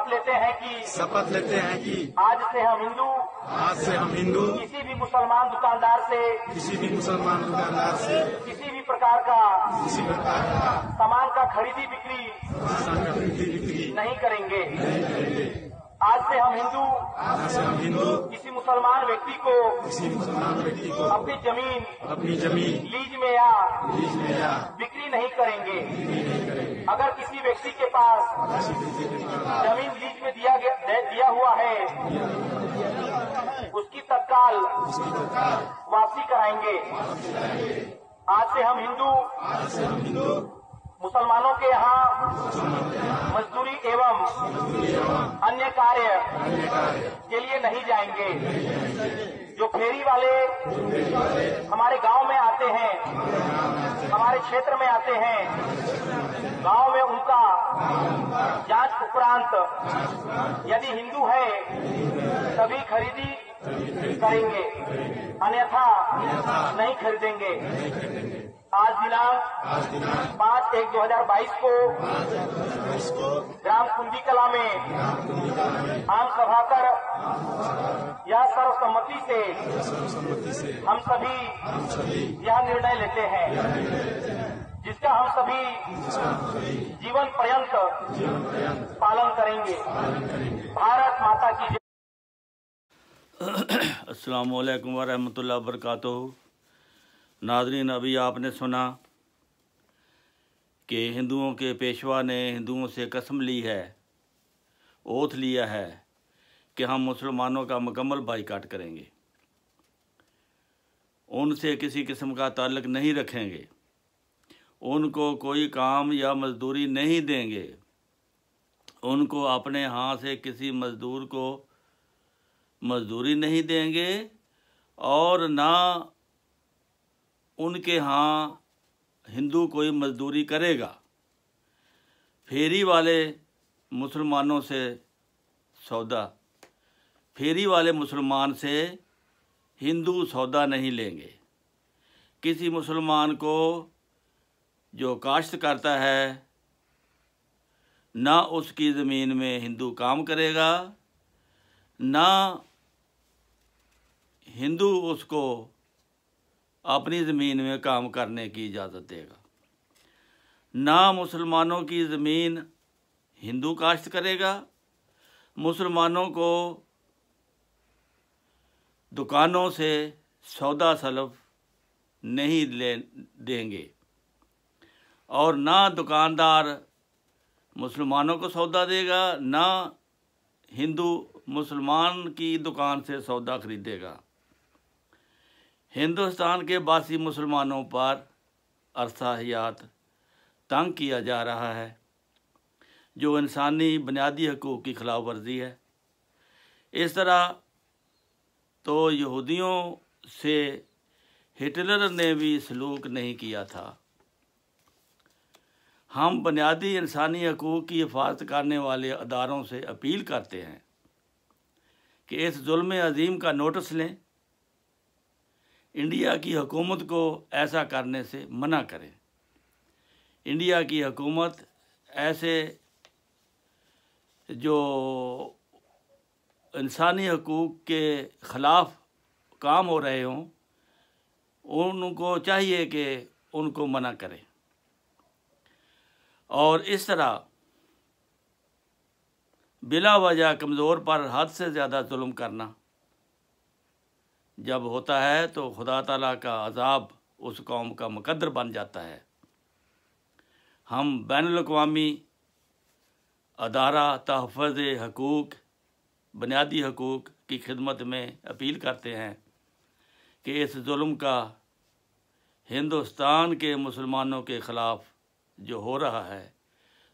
शपथ लेते हैं कि आज से हम हिंदू किसी भी मुसलमान दुकानदार से किसी भी प्रकार का सामान का खरीदी बिक्री नहीं करेंगे। आज से हम हिंदू किसी मुसलमान व्यक्ति को अपनी जमीन लीज में या बिक्री नहीं करेंगे। अगर किसी व्यक्ति के पास जमीन लीज में दिया हुआ है, उसकी तत्काल वापसी कराएंगे। आज से हम हिंदू मुसलमानों के यहाँ मजदूरी एवं अन्य कार्य के लिए नहीं जाएंगे। जो फेरी वाले हमारे गांव में आते हैं, हमारे क्षेत्र में आते हैं, गांव में उनका जांच उपरांत यदि हिंदू है तभी खरीदी करेंगे, अन्यथा नहीं खरीदेंगे। आज दिनांक 5/1/2022 को ग्राम कुंडी कला में आम सभा कर यह सर्वसम्मति से हम सभी यह निर्णय लेते हैं, जिसका हम सभी जीवन पर्यंत पालन करेंगे। भारत माता की जय। अस्सलाम वालेकुम वरहमतुल्लाहि वबरकातुहू। नाज़रीन, अभी आपने सुना कि हिंदुओं के पेशवा ने हिंदुओं से कसम ली है, ओथ लिया है कि हम मुसलमानों का मुकम्मल बाइकाट करेंगे, उनसे किसी किस्म का ताल्लुक़ नहीं रखेंगे, उनको कोई काम या मजदूरी नहीं देंगे, उनको अपने हाथ से किसी मजदूर को मजदूरी नहीं देंगे और ना उनके यहाँ हिंदू कोई मजदूरी करेगा। फेरी वाले मुसलमानों से सौदा, फेरी वाले मुसलमान से हिंदू सौदा नहीं लेंगे। किसी मुसलमान को जो काश्त करता है, ना उसकी ज़मीन में हिंदू काम करेगा, ना हिंदू उसको अपनी ज़मीन में काम करने की इजाज़त देगा। ना मुसलमानों की ज़मीन हिंदू काश्त करेगा, मुसलमानों को दुकानों से सौदा सलफ नहीं देंगे और ना दुकानदार मुसलमानों को सौदा देगा, ना हिंदू मुसलमान की दुकान से सौदा खरीदेगा। हिंदुस्तान के बासी मुसलमानों पर अरसा हयात तंग किया जा रहा है, जो इंसानी बुनियादी हकूक़ की खिलाफ वर्जी है। इस तरह तो यहूदियों से हिटलर ने भी सलूक नहीं किया था। हम बुनियादी इंसानी हकूक़ की हिफाजत करने वाले अदारों से अपील करते हैं कि इस जुल्म अजीम का नोटिस लें, इंडिया की हुकूमत को ऐसा करने से मना करें। इंडिया की हुकूमत ऐसे जो इंसानी हकूक़ के ख़िलाफ़ काम हो रहे हों, उनको चाहिए कि उनको मना करें। और इस तरह बिला वजह कमज़ोर पर हद से ज़्यादा जुल्म करना जब होता है तो खुदा ताला का अज़ाब उस कौम का मुकद्दर बन जाता है। हम बैनुल-अक़वामी अदारा तहफ़्फ़ुज़ हकूक़, बुनियादी हकूक़ की खिदमत में अपील करते हैं कि इस जुल्म का हिंदुस्तान के मुसलमानों के ख़िलाफ़ जो हो रहा है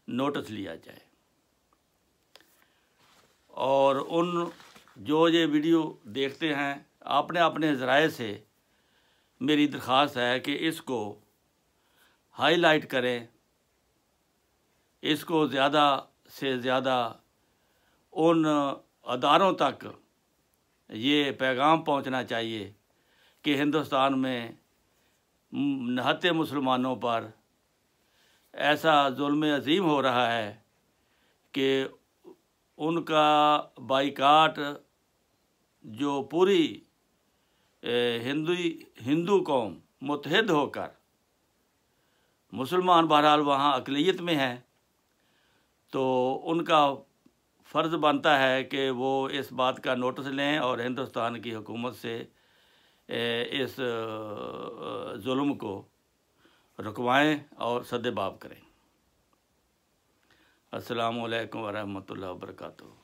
नोटिस लिया जाए। और उन जो ये वीडियो देखते हैं, आपने अपने ज़राए से मेरी दरख्वास्त है कि इसको हाईलाइट करें, इसको ज़्यादा से ज़्यादा उन अदारों तक ये पैगाम पहुंचना चाहिए कि हिंदुस्तान में नहते मुसलमानों पर ऐसा जुल्म अजीम हो रहा है कि उनका बाइकाट जो पूरी हिंदू कौम मुत्तहिद होकर, मुसलमान बहरहाल वहाँ अक़लियत में है, तो उनका फ़र्ज़ बनता है कि वो इस बात का नोटिस लें और हिंदुस्तान की हुकूमत से इस जुल्म को रुकवाएं और सद्देबाब करें। अस्सलामु अलैकुम व रहमतुल्लाहि व बरकातुहू।